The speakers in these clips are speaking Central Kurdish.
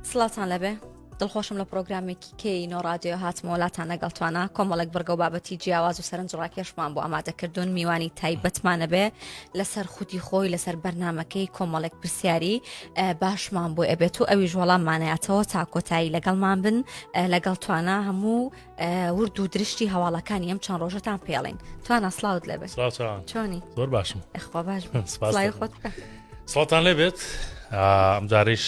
سڵاتان لەبێ دڵخۆشم لە پرۆگرامێکی کەینۆ رادیۆ هاتمەوە لاتان لەگەڵتوانە کۆمەڵێک بەرگە و بابەتی جیاواز و سەرنجڕاکێشمان بۆ ئامادەکردوون میوانی تایبەتمانە بێ لەسەر خودی خۆی لەسەر بەرنامەکەی کۆمەڵێک پرسیاری باشمان بۆ ئەبێت و ئەویش وەڵاممانایەتەوە تا کۆتایی لەگەڵمان بن لەگەڵتوانە هەموو ورد و درشتی هەواڵەکانی ئەم چەند ڕۆژەتان پێڵین توانە سڵاوت لەبێ چۆنی زۆر باشم ئەخوا باش سڵاوی خۆت بکە سڵاتان لێبێت ئەم جاریش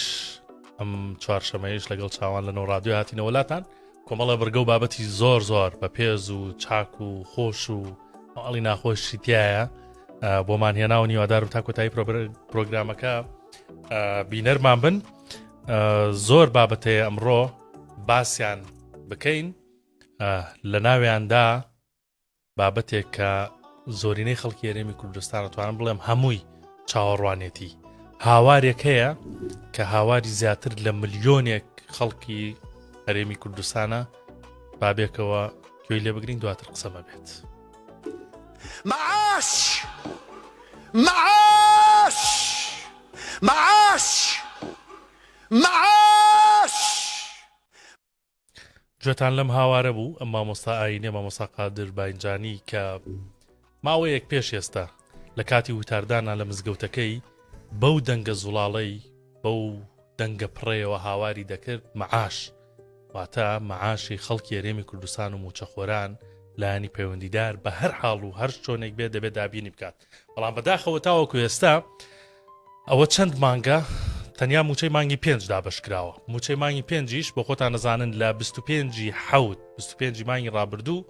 ئەم چوارشەمەیش لەگەڵ چاوان لە نەو رادیۆ هاتینەوە وڵاتان کۆمەڵە بەرگە و بابەتی زۆر زۆر بە پێز و چاک و خۆش و ئەڵی ناخۆشی تایە بۆمان هێنا و نیوادار و تا کۆتایی پرۆگرامەکە بینەرمان بن زۆر بابەتەیە ئەمڕۆ باسییان بکەین لە ناویاندا بابەتێک کە زۆرینەی خەڵکی هەرێمی کوردستان دەتوانم بڵێم هەمووی چاوەڕوانێتی هاوارێک هەیە کە هاواری زیاتر لە ملیۆنێک خەڵکی هەرێمی کوردستانە بابێکەوە گوێی لێ بگرین دواتر قسەمە بێت معاش معاش معاش معاش گوێتان لەم هاوارە بوو ئەم مامۆستا ئاینێ مامۆستا قادر باینجانی کە ماوەیەک پێش ئێستا لە کاتی وتاردانە لە مزگەوتەکەی بەو دەنگە زوڵاڵەی بەو دەنگە پڕێەوە هاواری دەکرد مەعاش واتە مەعاشی خەڵکی هەرێمی کوردستان و موچەخۆران لایانی پەیوەندیدار بە هەر حاڵ و هەر شتۆنێک بێت دەبێت دابینی بکات بەڵام بەداخەوە تاوەکو ئێستا ئەوە چەند مانگە تەنیا موچەی مانگی 5 دابشکراوە موچەی مانگی 5یش بۆ خۆتان نەزانن لە 25 حەوت 25 مانگی ڕابردوو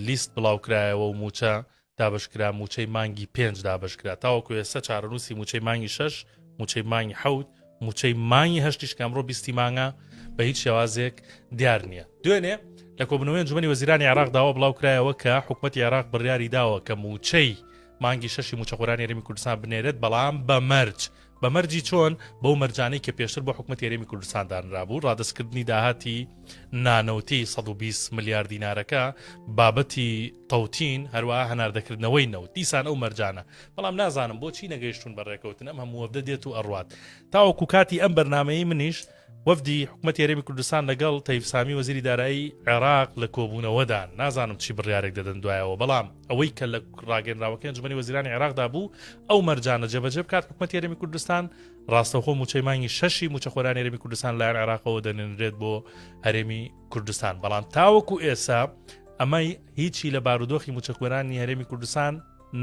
لیست بڵاوکرایەوە و موچە دابشکرا موچەی مانگی 5 دابشکرا تاوەکو ئێستا چارەنووسی موچەی مانگی 6 موچەی مانگی حەوت موچەی مانگی هەشتیش کەمڕۆ 20 مانگە بە هیچ شێوازێک دیار نییە دوێنێ لە کۆبنەوەی ئەنجومەنی وەزیرانی عێراق داوا بڵاوکرایەوە کە حکوومەتی عێراق بڕیاری داوە کە موچەی مانگی 6 موچەخۆرانی هەرێمی کوردستان بنێرێت بەڵام بە مەرجی چۆن بەو مەرجانەی کە پێشتر بۆ حکوومەتی هەرێمی کوردستان دانرابوو ڕادەستکردنی داهاتی نانەوتی 120 ملیار دینارەکە بابەتی تەوتین هەروەها هەناردەکردنەوەی نەوت دیسان ئەو مەرجانە بەڵام نازانم بۆچی نەگەیشتون بەڕێکەوتن ئەم هەموو وەفدە دێت و ئەڕوات تاوەکو کاتی ئەم بەرنامەیە منیش وەفدی حکوومەتی هەرێمی کوردستان لەگەڵ تەیب سامی وەزیری دارایی عێراق لە کۆبوونەوەدان نازانم چی بڕیارێک دەدەن دوایەوە بەڵام ئەوەی کە لە ڕاگەنراوەکەی ئەنجومەنی وەزیرانی عێراقدا بوو ئەو مەرجانە جێبەجێ بکات حکوومەتی هەرێمی کوردستان ڕاستەوخۆ موچەی مانگی 6 موچەخۆرانی هەرێمی کوردستان لایەن عێراقەوە دەنێنرێت بۆ هەرێمی کوردستان بەڵام تاوەکو ئێستا ئەمەی هیچی لە بارودۆخی موچەخۆرانی هەرێمی کوردستان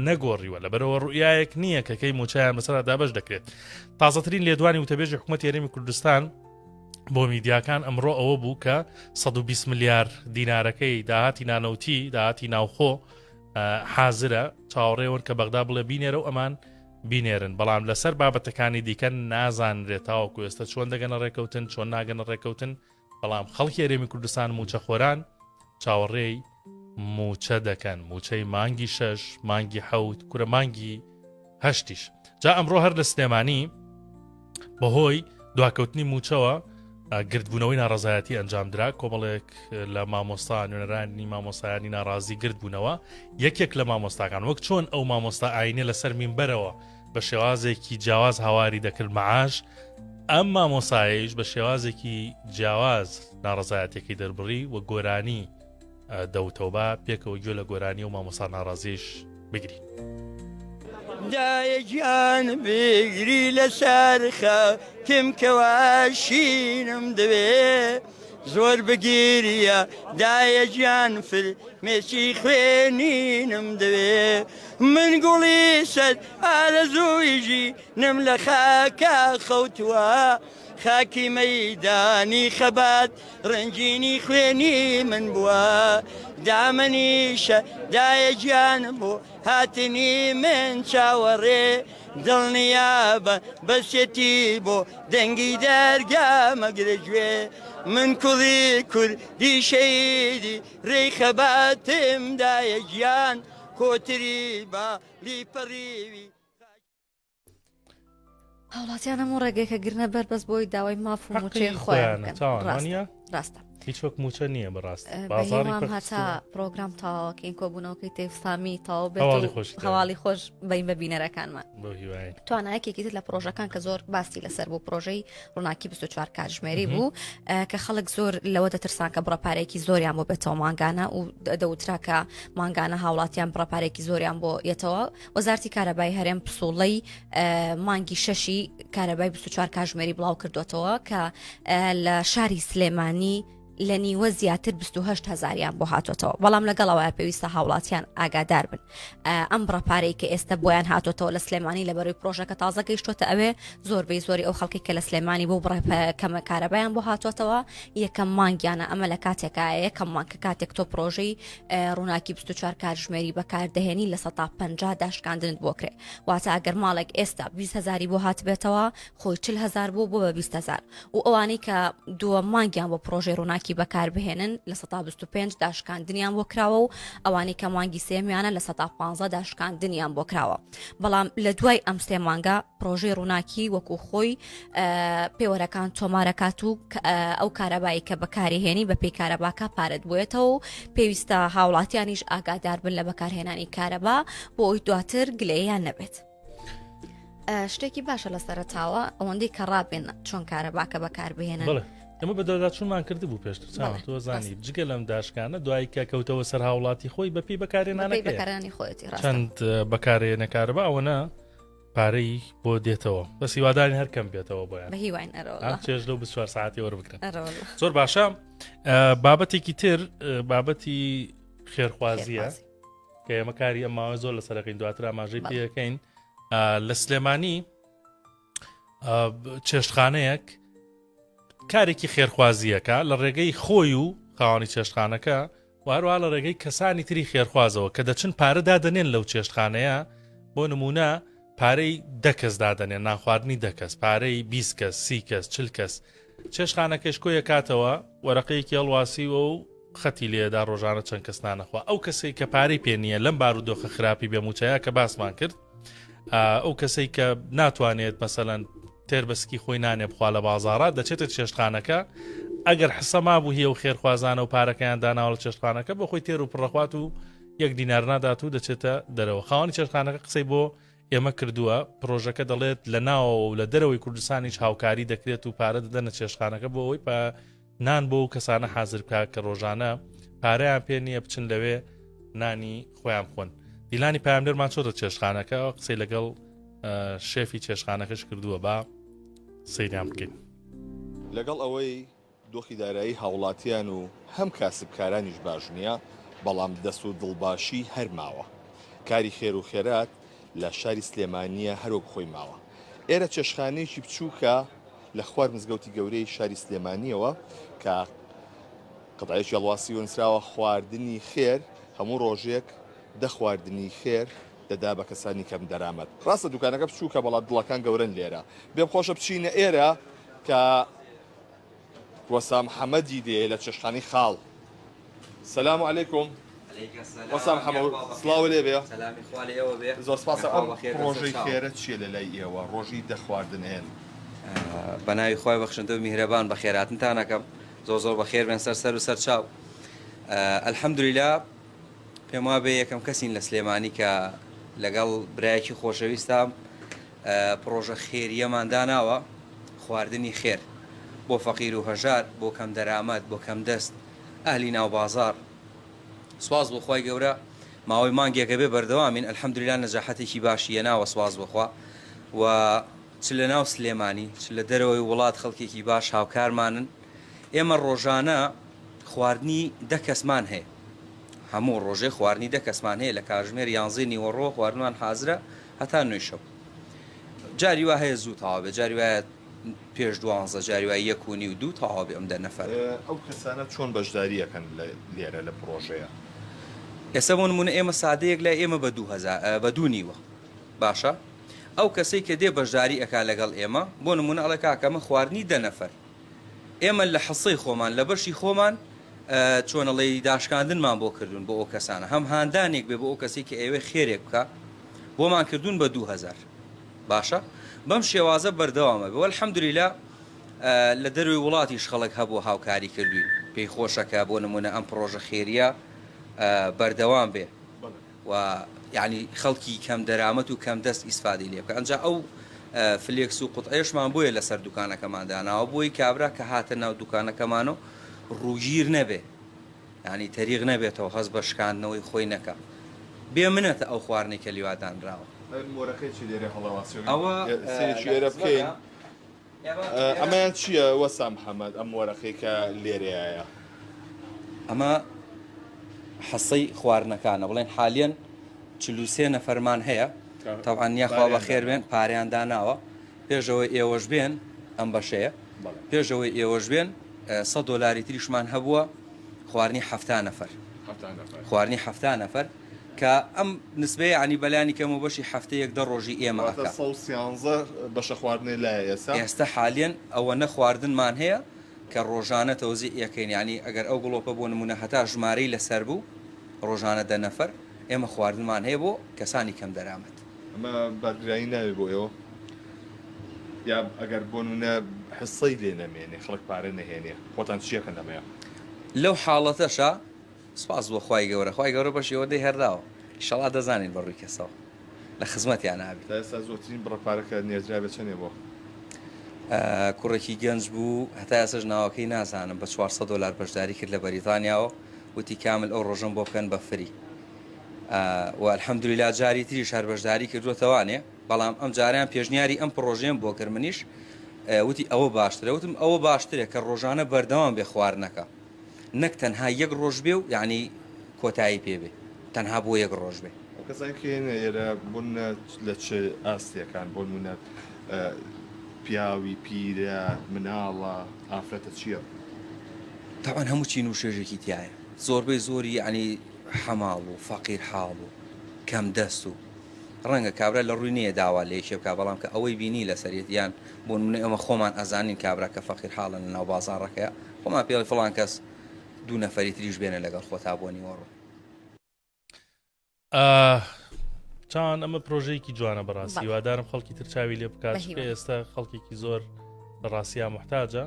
نەگۆڕیوە لەبەرەوە ڕوئیایەک نییە کە کەی موچەیان بەسەرا دابەش دەکرێت تازەترین لێدوانی وتەبێژی حکوومەتی هەرێمی کوردستان بۆ میدیاکان ئەمڕۆ ئەوە بوو کە 120 ملیار دینارەکەی داهاتی نانەوتی داهاتی ناوخۆ حازرە چاوەڕێون کە بەغدا بڵێ بینێرە و ئەمان بینێرن بەڵام لەسەر بابەتەکانی دیکە نازانرێت تاوەکو ئێستا چۆن دەگەنە ڕێکەوتن چۆن ناگەنە ڕێکەوتن بەڵام خەڵکی هەرێمی کوردستان موچەخۆران چاوەڕێی موچە دەکەن موچەی مانگی 6 مانگی حەوت کورە مانگی هەشتیش جا ئەمڕۆ هەر لە سلێمانی بەهۆی دواکەوتنی موچەوە گردبوونەوەی ناڕەزایەتی ئەنجامدرا کۆمەڵێک لە مامۆستا نوێنەرانی مامۆستایانی ناڕازی گردبوونەوە یەکێک لە مامۆستاکان وەک چۆن ئەو مامۆستا ئاینێ لەسەر مینبەرەوە بە شێوازێکی جیاواز هاواری دەکرد مەعاش ئەم مامۆسایش بە شێوازێکی جیاواز ناڕەزایەتێکی دەربڕی و گۆرانی دەوتەوبا پێکەوە گوێ لە گۆرانی و مامۆستا ناڕازیش بگرین دایەگیان بگری لەسەر خەکم کەواشینم دەوێ زۆر بگیریە دایەگیان فلمێکی خوێنینم دەوێ من گوڵی سەد ئارەزوویژی نم لە خاکە خەوتووە خاکی مەیدانی خەبات ڕنجینی خوێنی من بووە دامەنیشە دایەگیان بۆ هاتنی من چاوەڕێ دڵنیابە بەسێتی بۆ دەنگی دەرگامەگرە گوێ من کوڵی کوردی شەیدی ڕێی خەباتم دایەگیان کۆتری باڵی پەڕیوی هاوڵاتیان هەموو ڕێگەیەکە گرنە بەر بەس بۆی داوای ماف و موچەی خۆیان ڕاستە هیچ وەک موچە نییە بەڕاست بەهێوام هەتا پرۆگرام تاواکەین کۆبوونەوەکەی تێفسامی تاوا بێت هەواڵی خۆش بین بە بینەرەکانمان بۆ هیوای توانایەکێکی تر لە پرۆژەکان کە زۆر باسی لەسەر بوو پرۆژەی ڕووناکی 24 کاتژمێری بوو کە خەڵک زۆر لەوە دەترسان کە بڕەپارێکی زۆریان بۆ بێتەوە مانگانە و دەوترا کە مانگانە هاوڵاتیان بڕەپارێکی زۆریان بۆ یەتەوە وەزارەتی کارەبای هەرێم پسوڵەی مانگی شەشی کارەبای 24 کاتژمێری بڵاو کردوێتەوە کە لە شاری سلێمانی لە نیوە زیاتر 28,000یان بۆ هاتوۆتەوە بەڵام لەگەڵەوە پێویستە هاوڵاتیان ئاگادار بن ئەم بڕەپارەی کە ئێستا بۆیان هاتوۆتەوە لە سلێمانی لە بەروی پرۆژەکە تازە گەیشتوتە ئەوێ زۆربەی زۆری ئەو خەڵکی کە لە سلێمانی بۆ کەمە کارەبایان بۆ هاتوۆتەوە یەکەم مانگیانە ئەمە لە کاتێکایە یەکەم مانکە کاتێک تۆ پرۆژەی ڕووناکی 24 کاتژمێری بەکاردەهێنی لە 150 داشکاندنت بۆکرێ واتە ئەگەر ماڵێک ئێستا 20,000 بۆ هاتبێتەوە خۆی 40,000 بۆ بە 20,000 و ئەوانەی کە دووە مانگیان بۆ پرۆژەی ڕووناکی بەکاربهێنن لە 125 داشکاندنیان بۆ کراوە و ئەوانەی کە مانگی سێمیانە لە 115 داشکاندنیان بۆ کراوە بەڵام لە دوای ئەم سێ مانگە پرۆژەی ڕووناکی وەکو خۆی پێوەرەکان تۆمارەکات و ئەو کارەبایی کە بەکارهێنی بە پێی کارەباکە پارەت بووێتەوە و پێویستە هاوڵاتیانیش ئاگادار بن لە بەکارهێنانی کارەبا بۆ ئەوی دواتر گلەیان نەبێت. شتێکی باشە لە سەرەتاوە ئەوەندەی کە ڕابێن چۆن کارەباکە بەکاربهێنن ئەمە بەدەداچوونمان کرد بوو پێشتر تۆ زانی جگە لەم داشکانە دوای کە کەوتەوە سەر هاوڵاتی خۆی بەپی بەکارێنانی خۆیەتی چەند بەکارێنەکارەبا ئەوەنە پارەی بۆ دێتەوە بە سیوادانی هەرکەم بێتەوە بۆیان بە هیوان چێژ لەو 24 ساعتی وەربگرن زۆر باشە بابەتێکی تر بابەتی خێرخوازیە کە ئێمە کاری ئەماوە زۆر لە سەرەکەین دواتر ئاماژەی پێەکەین لە سلێمانی چێشتخانەیەک کارێکی خێرخوازیەکە لە ڕێگەی خۆی و خاوەنی چێشتخانەکە وارووا لە ڕێگەی کەسانی تری خێرخوازەوە کە دەچن پارە دادەنێن لەو چێشتخانەیە بۆ نمونە پارەی 10 کەس دادەنێن ناخواردنی 10 کەس پارەی 20 کەس 30 کەس 40 کەس چێشتخانەکەش کۆیە کاتەوە وەرەقەیەکی هەڵواسیوە و خەتی لێدا ڕۆژانە چەند کەس نانەخوا ئەو کەسەی کە پارەی پێ نییە لەم بارودۆخە خراپی بێموچەیە کە باسمان کرد ئەو کەسەی کە ناتوانێت مەسەلەن تێربەسکی خۆی نانێ بخوا لە بازارات دەچێتە چێشتخانەکە ئەگەر حسەما بوو هی و خێرخوازانە و پارەکەیان داناوە لە چێشتخانەکە بۆ خۆی تێر و پڕەخوات و 1 دینار نادات و دەچێتە دەرەوە خاوەنی چێشتخانەکە قسەی بۆ ئێمە کردووە پرۆژەکە دەڵێت لە ناوە و لە دەرەوەی کوردستانیش هاوکاری دەکرێت و پارە دەدەنە چێشتخانەکە بۆ ئەوی نان بۆ و کەسانە حازر بکە کە ڕۆژانە پارەیان پێ نییە بچن لەوێ نانی خۆیان بخۆن دیلانی پامدەرمان چۆتە چێشتخانەکە قسەی لەگەڵ شێفی چێشتخانەکەش کردووە با سەیریان بکەین لەگەڵ ئەوەی دۆخی دارایی هاوڵاتیان و هەم کاسبکارانیش باش نییە بەڵام دەست و دڵباشی هەر ماوە کاری خێر و خێرات لە شاری سلێمانیە هەروەک خۆی ماوە ئێرە چێشتخانەیەکی بچووکە لە خوار مزگەوتی گەورەی شاری سلێمانیەوە کە قەتایەکی هەڵواسی وەنسراوە خواردنی خێر هەموو ڕۆژێک دەخواردنی خێر دەدا بە کەسانی کەم دەرامەت ڕاستە دوکانەکە بچووکە بەڵات دڵەکان گەورن لێرە بێم خۆشە بچینە ئێرە کە وەسام حەمەدی دێ لە چێشتخانەی خاڵ سەلام عەلەیکوم وەسام حەمەد سڵاو لێ بێ زۆر سپاسە ئەم ڕۆژەی خێرە چیە لە لای ئێوە ڕۆژی دەخواردن هێن بە ناوی خۆی بەخشندە و میهرەبان بە خێراتنتانەکەم زۆر بە خێر بێن سەر و سەر چاو ئەلحەمدولیلا پێم وا بێ یەکەم کەسین لە سلێمانی کە لەگەڵ برایەکی خۆشەویستم پرۆژە خێریەمان داناوە خواردنی خێر بۆ فەقیر و هەژار بۆ کەم دەرامەت بۆ کەم دەست ئەهلی ناو بازار سواز بۆ خۆی گەورە ماوەی مانگێکە بێ بەردەوامین ئەلحەمدولیلا نەجاحەتێکی باشیە ناوە سواز بخوا و چ لە ناو سلێمانی چ لە دەرەوەی وڵات خەڵکێکی باش هاوکارمانن ئێمە ڕۆژانە خواردنی 10 کەسمان هەیە هەموو ڕۆژێ خواردنی 10 کەسمان هەیە لە کاتژمێر 11 نیوەڕۆ خواردنمان حازرە هەتا 9 شەو جاری وا هەیە زوو تەواو بێ جاری وایە پێش 12 جاری وایە 1 و 2 تەواو بێ ئەم 10 نەفەر ئەو کەسانە چۆن بەشداریەکەن لێرە لە پرۆژەیە ئێستا بۆ نمونە ئێمە سادەیەک لای ئێمە بە 2 نیوە باشە ئەو کەسەی کە دێ بەشداری ئەکا لەگەڵ ئێمە بۆ نمونە ئەڵێ کاکەمە خواردنی 10 نەفەر ئێمە لە حەسەی خۆمان لە بەشی خۆمان چۆنەڵی داشکاندنمان بۆ کردوون بۆ ئەو کەسانە هەم هاندانێک بێ بۆ ئەو کەسی کە ئێوە خێرێک بکە بۆمان کردوون بە 2000 باشە بەم شێوازە بەردەوامە بێ وەلحەمدولیلا لە دەروی وڵاتیش خەڵک هەبوو هاوکاری کردوین پێی خۆشەکە بۆ نمونە ئەم پرۆژە خێریە بەردەوام بێ و یعنی خەڵکی کەم دەرامەت و کەم دەست ئیسفادی لێ بکە ئەنجا ئەو فلێکس و قوتعێشمان بووە لەسەر دوکانەکەمانداناوە بۆی کابرا کە هاتە ناو دوکانەکەمانەوە ڕووگیر نەبێ ینی تەریق نەبێتەوە هەست بە شکاندنەوەی خۆی نەکە بێ منەتە ئەو خواردنی کە لیوادانراوە ئەوە سێرە بکەین ئەمەیان چییە وەسا محەممەد ئەم وەرەخەی کە لێرەیە ئەمە حەسەی خواردنەکانە بڵێن حالیان 43 نەفەرمان هەیە تاوان یاخوا بە خێر بێن پاریان داناوە پێشەوەی ئێوەش بێن ئەم بەشەیە پێشەوەی ئێوەش بێن $100 تریشمان هەبووە خواردنی 7 نەفەر خواردنی 7 نەفەر کە ئەم نسبەیە عنی بەلانی کەم و بەشی هەفتەیەک 10 ڕۆژی ئێمە بەشە خواردنی لای ئێستا حالیان ئەوە نە خواردنمان هەیە کە ڕۆژانە تەوزی یەکەین ینی ئەگەر ئەو گڵۆپە بۆ نمونە هەتا ژمارەی لەسەر بوو ڕۆژانە 10 نەفەر ئێمە خواردنمان هەیە بۆ کەسانی کەم دەرامەت ئەمە بەرگرایی ناوێت بۆ ئێوە یا ئەگەر بۆ نونە حسەی لێ نەمێنێ خەڵک پارە نەهێنێ خۆتان چیەکە نەمەیە لەو حاڵەتەشە سپاس بۆ خی گەورە خی گەورە بەشەوە دەی هەرداوە شەڵا دەزانین بەڕووی کەسەوە لە خزمەتیان نابێت ئێستا زۆرترین بڕەپارەکە نێردرابێت چەندێ بۆ کوڕێکی گەنج بوو هەتا ئێسش ناوەکەی نازانم بە $400 بەشداری کرد لە بەریتانیاوە وتی کامل ئەو ڕۆژم بۆ بکەن بە فری و الحەمدولیلا جاری تری شار بەشداری کردوتەوانێ بەڵام ئەم جاریان پێشنیاری ئەم پرۆژێم بۆ کرد منیش وتی ئەوە باشترە وتم ئەوە باشترێک کە ڕۆژانە بەردەوام بێ خواردنەکە نەک تەنها یەک ڕۆژ بێ و یعنی کۆتایی پێبێ تەنها بۆ یەک ڕۆژ بێ کەسانکەێنە ئێرە بوون لە چ ئاستیەکان بۆ منە پیاوی پیرە مناڵە ئافرەتە چییە؟ تاوان هەموو چین و شێژێکی تایە زۆربەی زۆری عنی حەماڵ و فەقیر حاڵ و کەم دەست و ڕەنگە کابرا لە ڕووی نییە داوا لە یەکێ بکە بەڵام کە ئەوەی بینی لە سەرەتیان بۆ منە ئەمە خۆمان ئەزانین کابرا کە فەقیر حاڵن لە ناو بازاڕەکەیە خۆمان پێڵی فڵان کەس 2 نەفەری تریش بێنە لەگەڵ خۆتا بۆ نیوەڕۆ چاوان ئەمە پرۆژەیەکی جوانە بەڕاستی هیوادارم خەڵکی تر چاوی لێ بکات ئێستا خەڵکێکی زۆر لە ڕاستیان محتاجە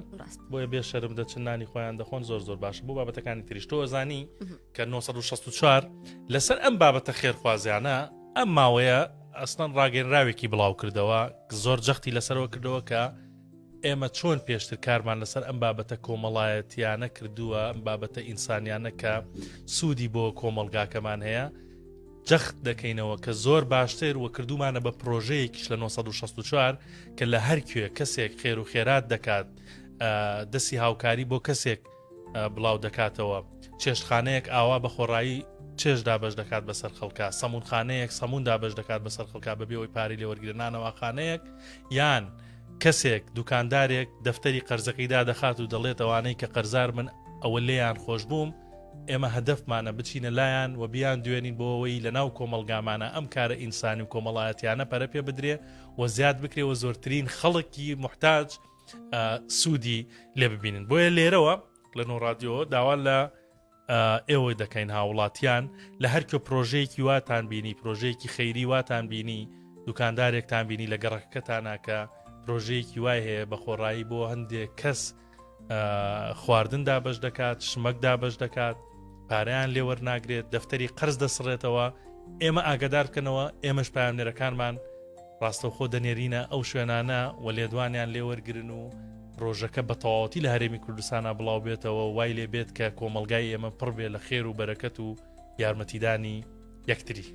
بۆیە بێ شەرم دەچن نانی خۆیان دەخۆن زۆر باشە بۆ بابەتەکانی تریشتۆ زانی کە 1964 لەسەر ئەم بابەتە خێرخوازیانە ئەم ماوەیە ئەستان ڕاگەنراوێکی بڵاو کردەوە زۆر جەختی لەسەرەوە کردەوە کە ئێمە چۆن پێشتر کارمان لەسەر ئەم بابەتە کۆمەڵایەتیانە کردووە ئەم بابەتە ئینسانیانە کە سوودی بۆ کۆمەلگاکەمان هەیە جەخت دەکەینەوە کە زۆر باشتر وە کردومانە بە پرۆژەیەکیش لە 1964 کە لە هەرکوێ کەسێک خێر و خێرات دەکات دەستی هاوکاری بۆ کەسێک بڵاو دەکاتەوە چێشتخانەیەک ئاوا بە خۆڕایی چێش دابش دەکات بەسەر خەڵکە سەمونخانەیەک سەمون دابش دەکات بەسەر خەڵکە بەبێەوەی پاری لێوەرگرنانەوە خانەیەک یان کەسێک دوکاندارێک دەفتەری قەرزەکەیدا دەخات و دەڵێت ئەوانەی کە قەرزار من ئەوە لێیان خۆش بووم ئێمە هەدەفمانە بچینە لایەن و بیان دوێنین بۆەوەی لە ناو کۆمەلگامانە ئەم کارە ئینسانی و کۆمەڵایەتیانە پەرە پێ بدرێ و زیاد بکرێەوە زۆرترین خەڵکی محتاج سوودی لێ ببینن بۆیە لێرەوە لە نۆڕادیۆ داوا لە ئێوە دەکەین هاوڵاتیان لە هەرکە پرۆژەیەکی واتان بینی پرۆژەیەکی خەیری واتان بینی دوکاندارێکتان بینی لە گەڕەکەتانە کە پرۆژەیەکی وای هەیە بە خۆڕایی بۆ هەندێک کەس خواردن دابش دەکات شمەک دابش دەکات پارەیان لێوەرناگرێت دەفتەری قەرز دەسڕێتەوە ئێمە ئاگدار بکەنەوە ئێمەش پامنێرەکانمان ڕاستەوخۆ دەنێرینە ئەو شوێنانە و لێدوانیان لێوەرگرن و ڕۆژەکە بە تەواوەتی لە هەرێمی کوردستانە بڵاو بێتەوە وای لێ بێت کە کۆمەلگای ئێمە پڕ بێ لە خێر و بەرەکەت و یارمەتیدانی یەکتری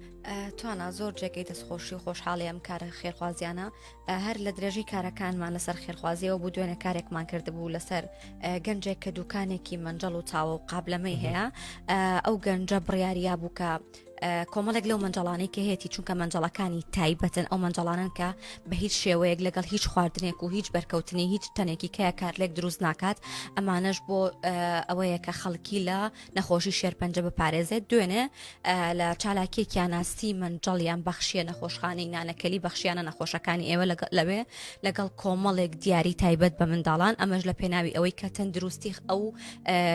توانە زۆر جێگەی دەستخۆشی و خۆشحاڵی ئەم کارە خێرخوازیانە هەر لە درێژی کارەکانمان لەسەر خێرخوازیەوە بوو دوێنێ کارێکمان کردبوو لەسەر گەنجێک کە دوکانێکی مەنجەڵ و چاوە و قابلەمەی هەیە ئەو گەنجە بڕیاریا بوو کە کۆمەڵێک لەو منجەڵانەی کە هێتی چونکە منجەڵەکانی تایبەتن ئەو منجەڵانن کە بە هیچ شێوەیەک لەگەڵ هیچ خواردنێک و هیچ بەرکەوتنی هیچ تەنێکی کە کارلێک دروست ناکات ئەمانەش بۆ ئەوەیە کە خەڵکی لە نەخۆشی شێرپەنجە بپارێزێت دوێنێ لە چالاکیێکیان ناستی منجەڵیان بەخشیە نەخۆشخانەی نانەکەلی بەخشیانە نەخۆشەکانی ئێوە لەوێ لەگەڵ کۆمەڵێک دیاری تایبەت بە منداڵان ئەمەش لە پێناوی ئەوەی کە تەندروستی ئەو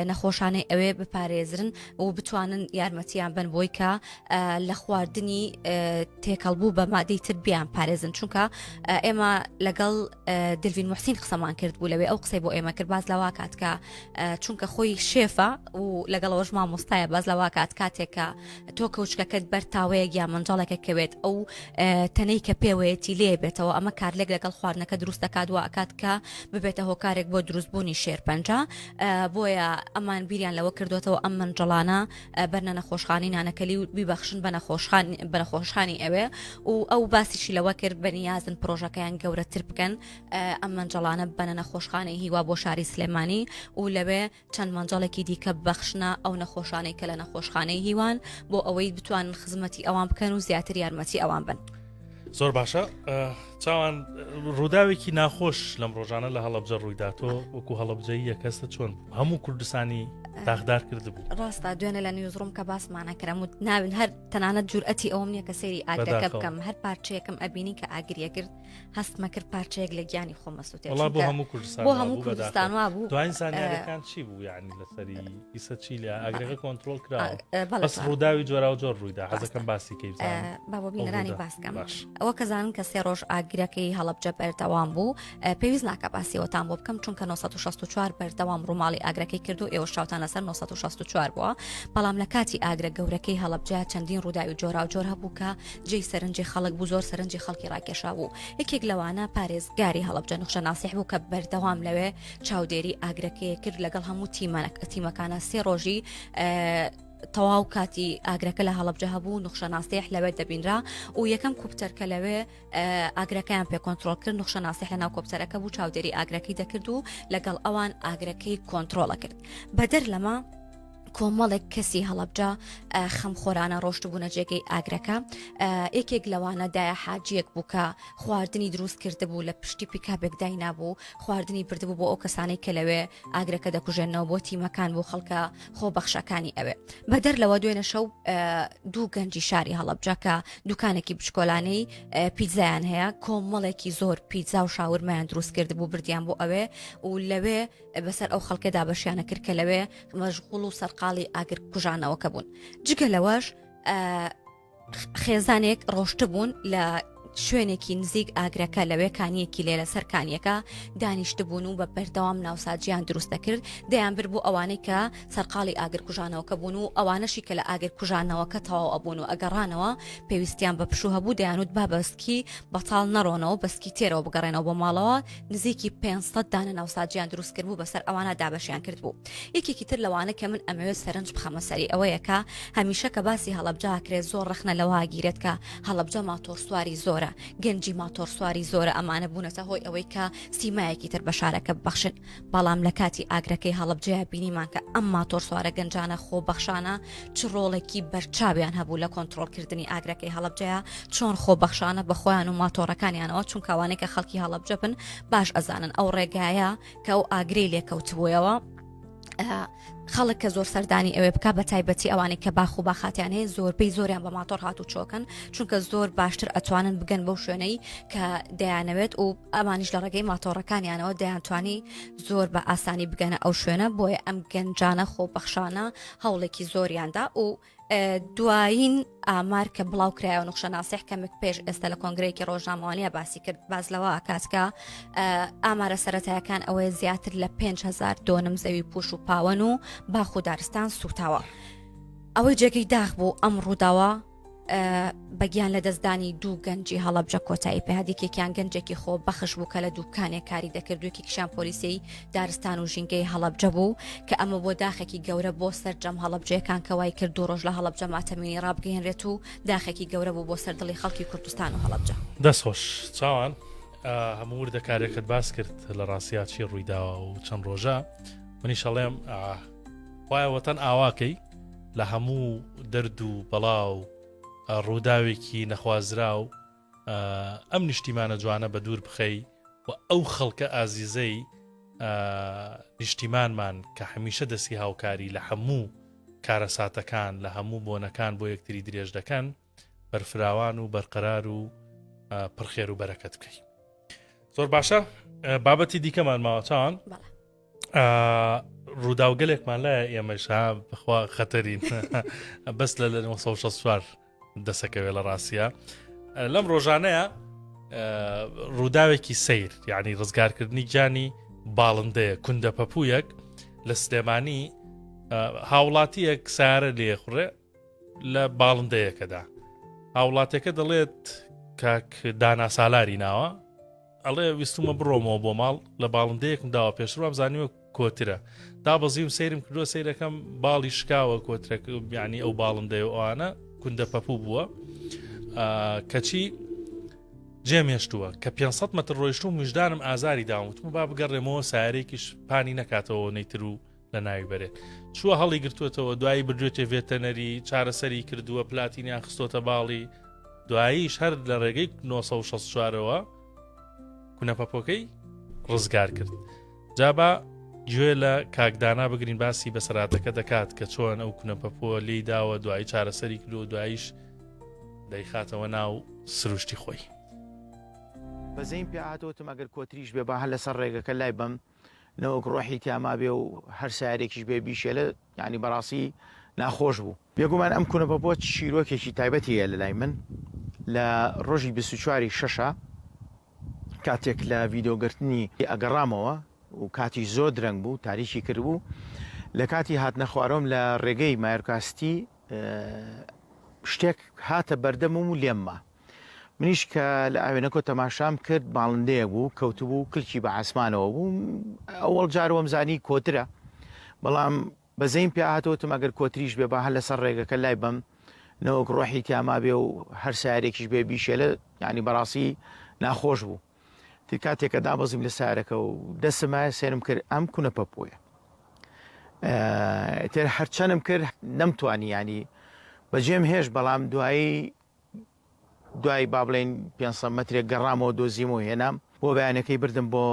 نەخۆشانەی ئەوێ بپارێزرن و بتوانن یارمەتیان بن بۆی کە لە خواردنی تێکەڵبوو بە مادەی تر بیان پارێزن چونکە ئێمە لەگەڵ دلڤین محسین قسەمان کرد بوو لەوێ ئەو قسەی بۆ ئێمە کرد باز لەوا کات کە چونکە خۆی شێفە و لەگەڵەوەش مامۆستایە باز لەوا کات کاتێکە تۆ کەوچکەکەت بەر تاوەیەک یا منجاڵێکە کەوێت ئەو تەنەی کە پێوەیەتی لێ بێتەوە ئەمە کارلێک لەگەڵ خواردنەکە دروست دەکات و ئەکات کە ببێتە هۆکارێک بۆ دروستبوونی شێرپەنجە بۆیە ئەمان بیریان لەوە کردوێتەوە ئەم منجەڵانە بەرنە نەخۆشخانی نانەکەلی و بیبەخشن بە نەخۆشخانی ئەوێ و ئەو باسیشی لەوە کرد بەنیازن پرۆژەکەیان گەورەتر بکەن ئەم منجەڵانە بەنە نەخۆشخانەی هیوا بۆ شاری سلێمانی و لەوێ چەند منجەڵێکی دیکە بەخشنە ئەو نەخۆشانەی کە لە نەخۆشخانەی هیوان بۆ ئەوەی بتوان خزمەتی ئەوان بکەن و زیاتر یارمەتی ئەوان بن. زۆر باشە چاوان ڕووداوێکی ناخۆش لەم ڕۆژانە لە هەڵەبجە ڕوویداتۆ وەکو هەڵەبجەیە کەسە چۆن هەموو کوردستانی داغدار کرد بوو. ڕاستە دوێنێ لە نیوزڕۆم کە باسمانەکرم و ناوین هەر تەنانەت جورئەتی ئەوم نییە کە سێری ئاگرەکە بکەم هەر پارچەیەکم ئەبینی کە ئاگریە کرد هەستمە کرد پارچەیەک لە گیانی خۆمە سووتێ بۆ هەموو کوردستان بۆ هەموو کوردستان وا بوو. دوای زانیارەکان چی بوو یعنی لەسەری ئیسە چی لە ئاگرەکە کۆنتترۆل کراوە بەس ڕووداوی جۆرا و جۆر ڕوویدا حەزەکەم باسی کەیبزان بابە بینەرانی باسکەم ئەوە کەزانم کە سێ ڕۆژ ئاگرەکەی هەڵەبجە بەردەوام بوو پێویست ناکە باسیەوەتان بۆ بکەم چونکە 1964 بەردەوام ڕووماڵی ئاگرەکەی کرد و ئێوە شاوتان لەسەر 1964 بووە بەڵام لە کاتی ئاگرە گەورەکەی هەڵەبجە چەندین ڕووداوی جۆرا و جۆر هەبوو کە جێی سەرنجی خەڵک بوو زۆر سەرنجی خەڵکی ڕاکێشا بوو یەکێک لەوانە پارێزگاری هەڵەبجە نوخشە ناسیح بوو کە بەردەوام لەوێ چاودێری ئاگرەکەی کرد لەگەڵ هەموو تیمەکانە سێ ڕۆژی تەواو کاتی ئاگرەکە لە هەڵەبجە هەبوو نوخشە ناسیح لەوێ دەبینرا و یەکەم کوپتەرکە لەوێ ئاگرەکەیان پێ کۆنتترۆل کرد نوخشە ناسیح لە ناو کۆپتەرەکە بوو چاودێری ئاگرەکەی دەکرد و لەگەڵ ئەوان ئاگرەکەی کۆنتترۆڵە کرد بەدەر لەمە کۆمەڵێک کەسی هەڵەبجە خەمخۆرانە ڕۆشتبوونە جێگەی ئاگرەکە یەکێک لەوانە دایە حاجیەک بوو کە خواردنی دروست کرده بوو لە پشتی پیکابێک دای نابوو خواردنی بردبوو بۆ ئەو کەسانەی کە لەوێ ئاگرەکە دەکوژێنەوە بۆ تیمەکان بۆ خەڵکە خۆبەخشەکانی ئەوێ بەدەر لەوە دوێنە شەو دوو گەنجی شاری هەڵەبجە کە دوکانێکی بچکۆلانەی پیتزایان هەیە کۆمەڵێکی زۆر پیتزا و شاورمایان دروست کرده بوو بردیان بۆ ئەوێ و لەوێ بەسەر ئەو خەڵکەدا بەشیانە کرد کە لەوێ مەشغوڵ و سەرقاڵی ئاگر کوژانەوەکە بوون جگە لەوەش خێزانێک ڕۆشتە بوون لە شوێنێکی نزیک ئاگرەکە لەوێ کانیەکی لێ لە سەرکانیەکە دانیشت بوون و بە بەردەوام ناوساجیان دروست دەکرد دەیان بر بوو ئەوانەی کە سەرقاڵی ئاگر کوژانەوەکە بوون و ئەوانەشی کە لە ئاگر کوژانەوەکە تەواو ئەبوون و ئەگەڕانەوە پێویستیان بە پشوو هەبوو دەیانوت با بەسکی بەتاڵ نەڕۆنەوە بەسکی تێرەوە بگەڕێنەوە بۆ ماڵەوە نزیکی 500 دانە ناوساجیان دروست کرد بوو بەسەر ئەوانە دابەشیان کرد بوو یەکێکی تر لەوانە کە من ئەمەوێت سەرنج بخەمە سەری ئەوەیەکە هەمیشە کە باسی هەڵەبجاکرێت زۆر ڕخنە لەوە گیرێت کە هەڵەبجە ماتۆر سواری زۆرە گەنجی ماتۆر سواری زۆرە ئەمانە بوونەتە هۆی ئەوەی کە سیمایەکی تر بە شارەکە ببەخشن بەڵام لە کاتی ئاگرەکەی هەڵەبجەیە بینیمان کە ئەم ماتۆر سوارە گەنجانە خۆ بەخشانە چ ڕۆڵێکی بەرچاویان هەبوو لە کۆنتترۆلکردنی ئاگرەکەی هەڵەبجەیە چۆن خۆ بەخشانە بە خۆیان و ماتۆڕەکانیانەوە چون کاوانێک کە خەڵکی هەڵەبجە بن باش ئەزانن ئەو ڕێگایە کە ئەو ئاگرەی لێکەوتبوویەوە خەڵک کە زۆر سەردانی ئەوێ بک بە تایبەتی ئەوانەی کە باخ و باخاتیان هەیە زۆربەی زۆریان بە ماتۆر هات و چۆکن چونکە زۆر باشتر ئەتوانن بگەن بەو شوێنەی کە دەیانەوێت و ئەمانیش لە ڕێگەی ماتۆڕەکانیانەوە دەیانتوانی زۆر بە ئاسانی بگەنە ئەو شوێنە بۆیە ئەم گەنجانە خۆبەخشانە هەوڵێکی زۆریاندا و دوایین ئامار کە بڵاو کرایەوە نوخشە ناسیح کەمێک پێش ئێستا لە کۆنگرەیەکی ڕۆژنامەوانیە باسی کرد باز لەوە کاتکە ئامارە سەرەتایەکان ئەوەیە زیاتر لە 5,000 دۆنم زەوی پوش و پاوەن و باخ و دارستان سوتاوە ئەوەی جێگەی داغ بوو ئەم ڕووداوە بەگیان لە دەستدانی دوو گەنجی هەڵەبجە کۆتایی پێهادێکێکیان گەنجێکی خۆ بەخش بوو کە لە دووکانێک کاری دەکرد دوێکێکیشان پۆلیسی دارستان و ژینگەی هەڵەبجە بوو کە ئەمە بۆ داخێکی گەورە بۆ سەرجەم هەڵەبجەکان کەوای کرد دو ڕۆژ لە هەڵەبجە ماتەمینی ڕابگەیەنرێت و داخێکی گەورە بوو بۆ سەردڵی خەڵکی کوردستان و هەڵەبجە دەستخۆش چاوان هەموو وردەکارێکت باس کرد لە ڕاستیاتی ڕوویداوە و چەند ڕۆژە منی شەڵێم وایەوەتەن ئاواکەی لە هەموو دەرد و بەڵاو ڕووداوێکی نەخوازرا و ئەم نیشتیمانە جوانە بە دوور بخەی و ئەو خەڵکە ئازیزەی نیشتیمانمان کە هەمیشە دەستی هاوکاری لە هەموو کارەساتەکان لە هەموو بۆنەکان بۆ یەکتری درێژ دەکەن بەرفراوان و بەرقەرار و پڕخێر و بەرەکەت بکەی زۆر باشە بابەتی دیکەمان ماوەچان ڕووداوگەلێکمان لایە ئێمەشا بخوا خەتەرین بەس لە 1964 دەسەکەوێت لە ڕاستیە لەم ڕۆژانەیە ڕووداوێکی سیر یعنی ڕزگارکردنی گیانی باڵندەیە کوندە پەپوویەک لە سلێمانی هاوڵاتیەک سارە لێخڕێ لە باڵندەیەکەدا هاوڵاتەکە دەڵێت کاک دانا سالاری ناوە ئەڵێ ویستمە بڕۆمەوە بۆ ماڵ لە باڵندەیەکم داوە پێشڕوام زانیوە کۆترە دابەزیم سیرم کردووە سیرەکەم باڵی شکاوە کۆترەکە یعنی ئەو باڵندەیە ئەوانە کوندە پەپوو بووە کەچی جێمێشتووە کە 500 متر ڕۆیشتوم وجدانم ئازاری داوتم با بگەڕێمەوە سایارێکیش پانی نکاتەوە نەیتر و لە ناوی بەرێت چووە هەڵی گرتوێتەوە دوایی بردوێتێ ڤێتەنەری چارەسەری کردووە پلاتینیان خستۆتە باڵی دواییش هەر لە ڕێگەی 1964ەوە کوونەپەپۆکەی ڕزگار کرد جابا گوێ لە کاکدانا بگرین باسی بەسەراتەکە دەکات کە چۆن ئەو کوونەپەپۆ لی داوە دوایی چارەسەری کردو دواییش دەیخاتەوە ناو سروشتی خۆی بەزەین پێ هاتۆتم ئەگەر کۆتریش بێ با هەر لەسەر ڕێگەکە لای بم نەوەک ڕۆحی تیاما بێ و هەر سیارێکیش بێ بیشێلە یعنی بەڕاستی ناخۆش بوو بێگومان ئەم کوونەپەپۆ شیرۆکێکی تایبەتی هەیە لە لای من لە ڕۆژی 24 شەشە کاتێک لە ڤیدۆگرتنی ئەگەڕامەوە و کاتی زۆر درەنگ بوو تاریکی کرد بوو لە کاتی هاتنە خوارۆم لە ڕێگەی مایۆرکاستی شتێک هاتە بەردەمم و لێممە منیش کە لە ئاوێنەکۆ تەماشام کرد باڵندەیە بوو کەوتبوو کلکی بە ئاسمانەوە بوو ئەوەڵ جارەوەم زانی کۆترە بەڵام بەزەین پێ هاتۆتم ئەگەر کۆتریش بێ با هەر لەسەر ڕێگەکە لای بم نەوەک ڕۆحی تیاما بێ و هەر سیارێکیش بێ بیشێلە یعنی بەڕاستی ناخۆش بوو تی کاتێککە دابەزیم لە سارەکە و دەسمایە سێرم کرد ئەم کوونەپەپۆیە تر هەرچەندم کرد نەمتوانی ینی بەجێم هێش بەڵام دوای با بڵێن 500 مترێک گەڕامەوە دۆزیمەوە هێنام بۆ بەیانەکەی بردم بۆ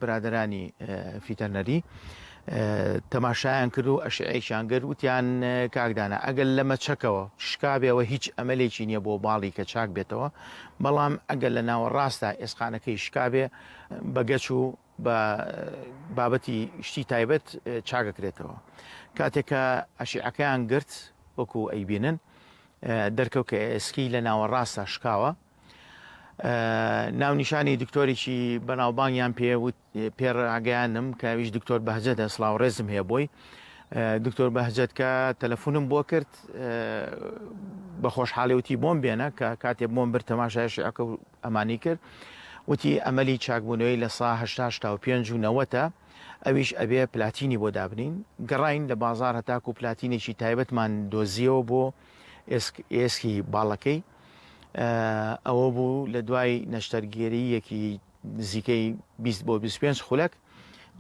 برادرانی فیتەرنەری تەماشایان کرد و ئەشعەیشان کرد وتیان کاکدانە ئەگەر لەمە چەکەوە شکابێەوە هیچ ئەمەلێکی نییە بۆ باڵی کە چاک بێتەوە بەڵام ئەگەر لە ناوە ڕاستە ئێسقانەکەی شکابێ بەگەچ و بە بابەتی شتی تایبەت چاکەکرێتەوە کاتێکە ئەشیعەکەیان گرت وەکو ئەیبینن دەرکەوت کە ئێسکی لە ناوە ڕاستە شکاوە ناونیشانی دکتۆرێکی بەناوبانگیان پێڕاگەیانم کە ویش دکتۆر بەهجەتە سڵاو ڕێزم هەیە بۆی دکتۆر بەهجەت کە تەلەفۆنم بۆ کرد بە خۆشحاڵێوتی بۆم بێنە کە کاتێ بۆم بر تەماشایشی ئەکە ئەمانی کرد وتی ئەمەلی چاکبوونەوەی لە سا 1985 و 90 ئەویش ئەبێ پلاتینی بۆ دابنین گەڕین لە بازار هەتاکو و پلاتینێکی تایبەتمان دۆزیەوە بۆ ئێسکی باڵەکەی ئەوە بوو لە دوای نەشتەرگێریەکی نزیکەی 20 بۆ 25 خولەک